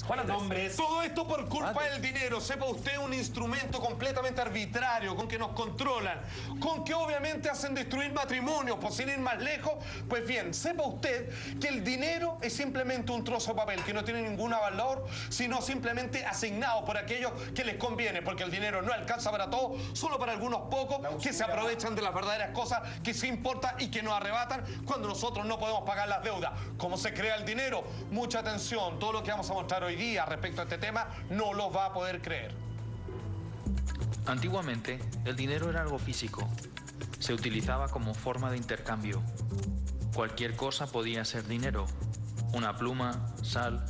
Juan Andrés. Todo esto por culpa del dinero. Sepa usted, un instrumento completamente arbitrario con que nos controlan, con que obviamente hacen destruir matrimonios, por sin ir más lejos. Pues bien, sepa usted que el dinero es simplemente un trozo de papel que no tiene ningún valor, sino simplemente asignado por aquellos que les conviene, porque el dinero no alcanza para todo, solo para algunos pocos que se aprovechan de las verdaderas cosas que sí importan y que nos arrebatan cuando nosotros no podemos pagar las deudas. ¿Cómo se crea el dinero? Mucha atención, todo lo que vamos a mostrar hoy día respecto a este tema no lo va a poder creer. Antiguamente, el dinero era algo físico. Se utilizaba como forma de intercambio. Cualquier cosa podía ser dinero. Una pluma, sal,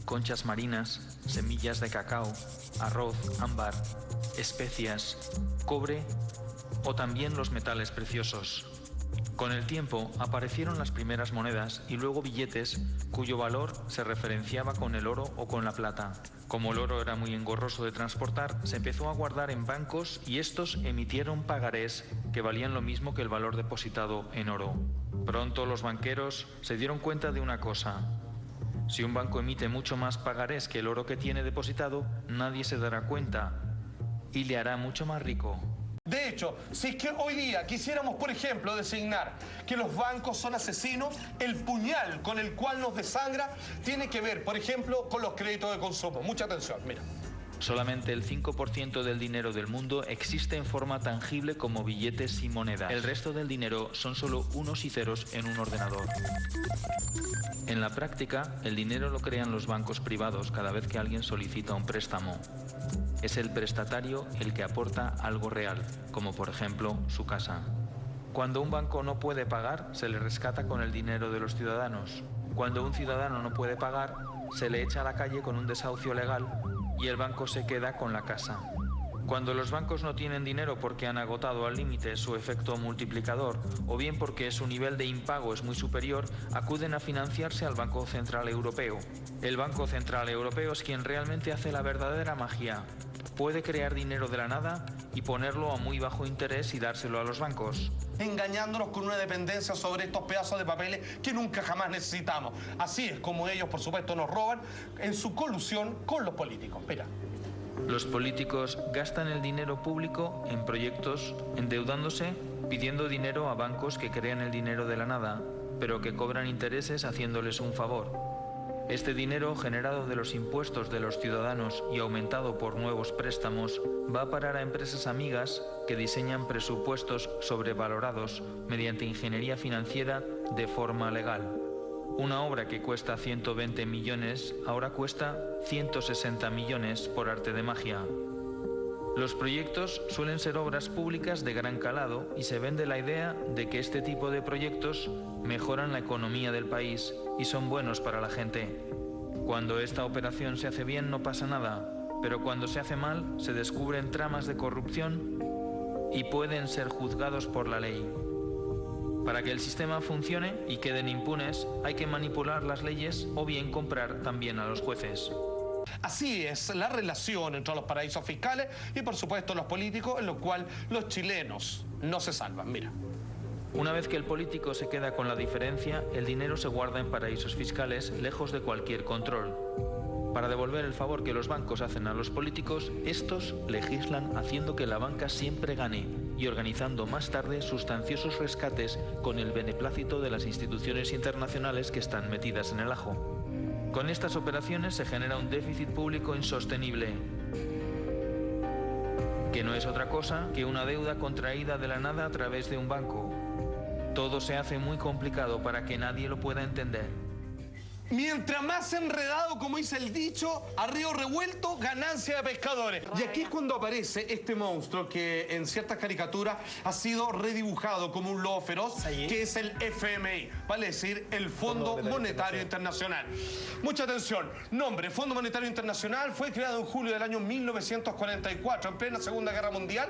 conchas marinas, semillas de cacao, arroz, ámbar, especias, cobre o también los metales preciosos. Con el tiempo aparecieron las primeras monedas y luego billetes cuyo valor se referenciaba con el oro o con la plata. Como el oro era muy engorroso de transportar, se empezó a guardar en bancos y estos emitieron pagarés que valían lo mismo que el valor depositado en oro. Pronto los banqueros se dieron cuenta de una cosa. Si un banco emite mucho más pagarés que el oro que tiene depositado, nadie se dará cuenta y le hará mucho más rico. De hecho, si es que hoy día quisiéramos, por ejemplo, designar que los bancos son asesinos, el puñal con el cual nos desangra tiene que ver, por ejemplo, con los créditos de consumo. Mucha atención, mira. Solamente el 5% del dinero del mundo existe en forma tangible como billetes y monedas. El resto del dinero son solo unos y ceros en un ordenador. En la práctica, el dinero lo crean los bancos privados cada vez que alguien solicita un préstamo. Es el prestatario el que aporta algo real, como por ejemplo su casa. Cuando un banco no puede pagar, se le rescata con el dinero de los ciudadanos. Cuando un ciudadano no puede pagar, se le echa a la calle con un desahucio legal y el banco se queda con la casa. Cuando los bancos no tienen dinero porque han agotado al límite su efecto multiplicador o bien porque su nivel de impago es muy superior, acuden a financiarse al Banco Central Europeo. El Banco Central Europeo es quien realmente hace la verdadera magia. Puede crear dinero de la nada y ponerlo a muy bajo interés y dárselo a los bancos. Engañándonos con una dependencia sobre estos pedazos de papeles que nunca jamás necesitamos. Así es como ellos, por supuesto, nos roban en su colusión con los políticos. Mira. Los políticos gastan el dinero público en proyectos, endeudándose, pidiendo dinero a bancos que crean el dinero de la nada, pero que cobran intereses haciéndoles un favor. Este dinero, generado de los impuestos de los ciudadanos y aumentado por nuevos préstamos, va a parar a empresas amigas que diseñan presupuestos sobrevalorados mediante ingeniería financiera de forma legal. Una obra que cuesta 120 millones ahora cuesta 160 millones por arte de magia. Los proyectos suelen ser obras públicas de gran calado y se vende la idea de que este tipo de proyectos mejoran la economía del país y son buenos para la gente. Cuando esta operación se hace bien no pasa nada, pero cuando se hace mal se descubren tramas de corrupción y pueden ser juzgados por la ley. Para que el sistema funcione y queden impunes, hay que manipular las leyes o bien comprar también a los jueces. Así es la relación entre los paraísos fiscales y, por supuesto, los políticos, en lo cual los chilenos no se salvan. Mira. Una vez que el político se queda con la diferencia, el dinero se guarda en paraísos fiscales, lejos de cualquier control. Para devolver el favor que los bancos hacen a los políticos, estos legislan haciendo que la banca siempre gane y organizando más tarde sustanciosos rescates con el beneplácito de las instituciones internacionales que están metidas en el ajo. Con estas operaciones se genera un déficit público insostenible, que no es otra cosa que una deuda contraída de la nada a través de un banco. Todo se hace muy complicado para que nadie lo pueda entender. Mientras más enredado, como dice el dicho, a río revuelto, ganancia de pescadores. Y aquí es cuando aparece este monstruo que en ciertas caricaturas ha sido redibujado como un lobo feroz, que es el FMI, vale decir, el Fondo Monetario Internacional. Mucha atención. Nombre, Fondo Monetario Internacional, fue creado en julio del año 1944, en plena Segunda Guerra Mundial.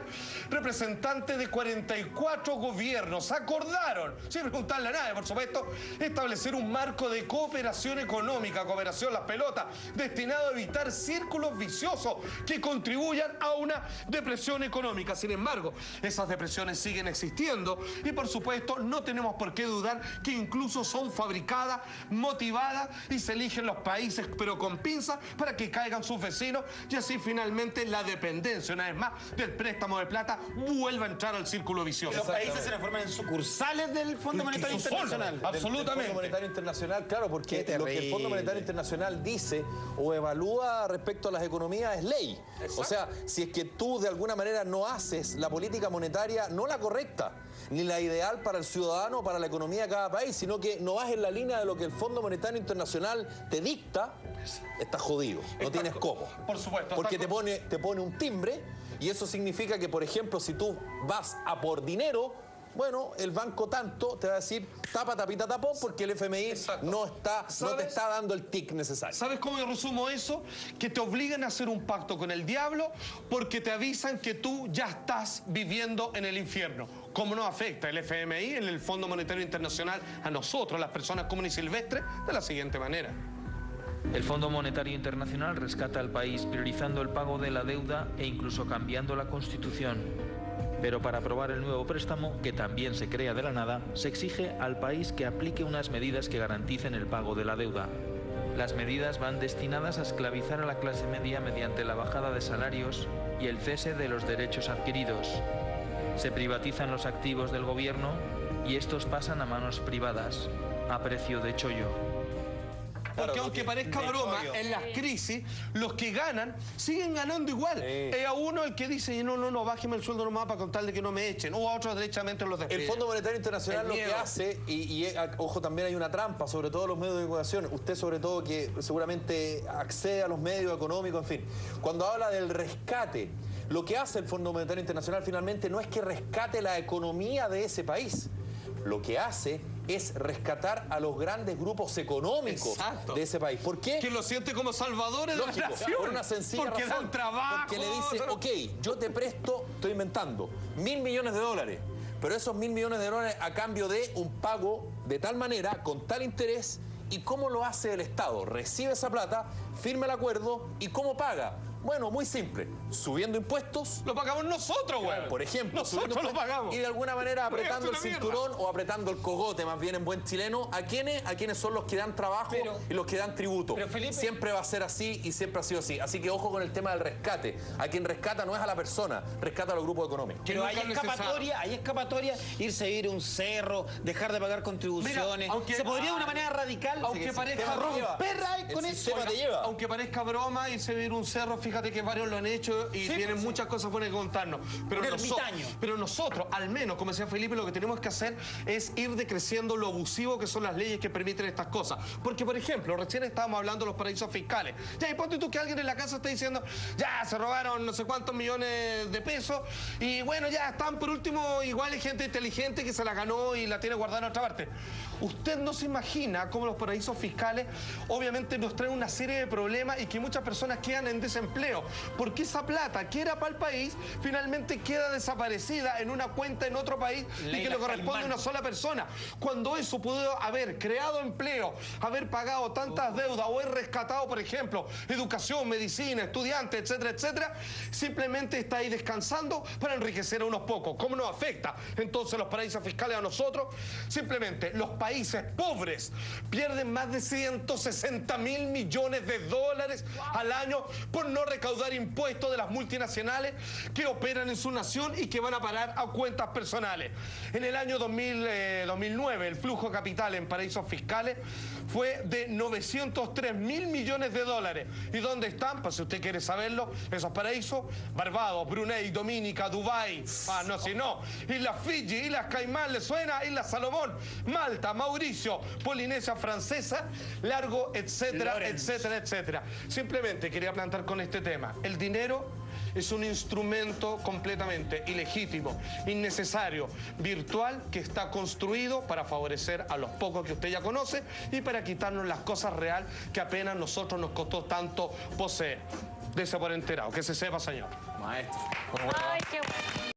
Representantes de 44 gobiernos acordaron, sin preguntarle a nadie, por supuesto, establecer un marco de cooperación reactivación económica, cooperación, las pelotas, destinado a evitar círculos viciosos que contribuyan a una depresión económica. Sin embargo, esas depresiones siguen existiendo y, por supuesto, no tenemos por qué dudar que incluso son fabricadas, motivadas y se eligen los países, pero con pinzas, para que caigan sus vecinos y así finalmente la dependencia, una vez más, del préstamo de plata vuelva a entrar al círculo vicioso. Los países se transforman en sucursales del Fondo Monetario Internacional. Absolutamente. Del Fondo Monetario Internacional, claro, porque lo que el Fondo Monetario Internacional dice o evalúa respecto a las economías es ley. Exacto. O sea, si es que tú de alguna manera no haces la política monetaria, no la correcta, ni la ideal para el ciudadano o para la economía de cada país, sino que no vas en la línea de lo que el Fondo Monetario Internacional te dicta, estás jodido, no tienes cómo. Por supuesto. Porque te pone un timbre y eso significa que, por ejemplo, si tú vas a por dinero, bueno, el banco tanto te va a decir tapa, tapita, tapón, porque el FMI no te está dando el tic necesario. ¿Sabes cómo yo resumo eso? Que te obligan a hacer un pacto con el diablo porque te avisan que tú ya estás viviendo en el infierno. ¿Cómo nos afecta el FMI, el Fondo Monetario Internacional, a nosotros, las personas comunes y silvestres? De la siguiente manera. El Fondo Monetario Internacional rescata al país priorizando el pago de la deuda e incluso cambiando la Constitución. Pero para aprobar el nuevo préstamo, que también se crea de la nada, se exige al país que aplique unas medidas que garanticen el pago de la deuda. Las medidas van destinadas a esclavizar a la clase media mediante la bajada de salarios y el cese de los derechos adquiridos. Se privatizan los activos del gobierno y estos pasan a manos privadas, a precio de chollo. Porque aunque parezca broma, en las crisis, los que ganan siguen ganando igual. Es a uno el que dice, no, bájeme el sueldo nomás para contarle que no me echen. O a otros derechamente los despiden. El Fondo Monetario Internacional lo que hace, y ojo, también hay una trampa, sobre todo los medios de comunicación. Usted sobre todo que seguramente accede a los medios económicos, en fin. Cuando habla del rescate, lo que hace el Fondo Monetario Internacional finalmente no es que rescate la economía de ese país. Lo que hace es rescatar a los grandes grupos económicos de ese país. ¿Por qué? Que lo siente como salvadores de la nación. Por una sencilla porque razón. Dan trabajo. Porque le dice, ok, yo te presto, estoy inventando, $1.000 millones. Pero esos $1.000 millones a cambio de un pago de tal manera, con tal interés. ¿Y cómo lo hace el Estado? Recibe esa plata, firma el acuerdo y ¿cómo paga? Bueno, muy simple, subiendo impuestos. Lo pagamos nosotros, güey. Por ejemplo, nosotros lo pagamos. Y de alguna manera apretando el cinturón o apretando el cogote, más bien en buen chileno, ¿a quiénes son los que dan trabajo y los que dan tributo? Pero Felipe, siempre va a ser así y siempre ha sido así. Así que ojo con el tema del rescate. A quien rescata no es a la persona, rescata a los grupos económicos. Pero hay escapatoria, irse a vivir a un cerro, dejar de pagar contribuciones. Mira, se podría de una manera radical. Aunque parezca con eso. Aunque parezca broma, irse a vivir un cerro, fíjate que varios lo han hecho y tienen muchas cosas buenas que contarnos. Pero nosotros, al menos, como decía Felipe, lo que tenemos que hacer es ir decreciendo lo abusivo que son las leyes que permiten estas cosas. Porque, por ejemplo, recién estábamos hablando de los paraísos fiscales. Ya, y ponte tú que alguien en la casa está diciendo, ya, se robaron no sé cuántos millones de pesos y bueno, ya están, por último, igual hay gente inteligente que se la ganó y la tiene guardada en otra parte. Usted no se imagina cómo los paraísos fiscales obviamente nos traen una serie de problemas y que muchas personas quedan en desempleo. Porque esa plata que era para el país finalmente queda desaparecida en una cuenta en otro país y que le corresponde a una sola persona. Cuando eso pudo haber creado empleo, haber pagado tantas deudas o haber rescatado, por ejemplo, educación, medicina, estudiantes, etcétera, etcétera, simplemente está ahí descansando para enriquecer a unos pocos. ¿Cómo nos afecta entonces los paraísos fiscales a nosotros? Simplemente los países pobres pierden más de 160.000 millones de dólares al año por no recaudar impuestos de las multinacionales que operan en su nación y que van a parar a cuentas personales. En el año 2009, el flujo de capital en paraísos fiscales fue de 903.000 millones de dólares. ¿Y dónde están? Pues si usted quiere saberlo, esos paraísos: Barbados, Brunei, Dominica, Dubái, Islas Fiji, Islas Caimán, ¿le suena? Islas Salomón, Malta, Mauricio, Polinesia Francesa, largo, etcétera, etcétera, etcétera. Simplemente quería plantar con este tema. El dinero es un instrumento completamente ilegítimo, innecesario, virtual, que está construido para favorecer a los pocos que usted ya conoce y para quitarnos las cosas reales que apenas nosotros nos costó tanto poseer. Dese por enterado, que se sepa, señor. Maestro. Ay, qué bueno.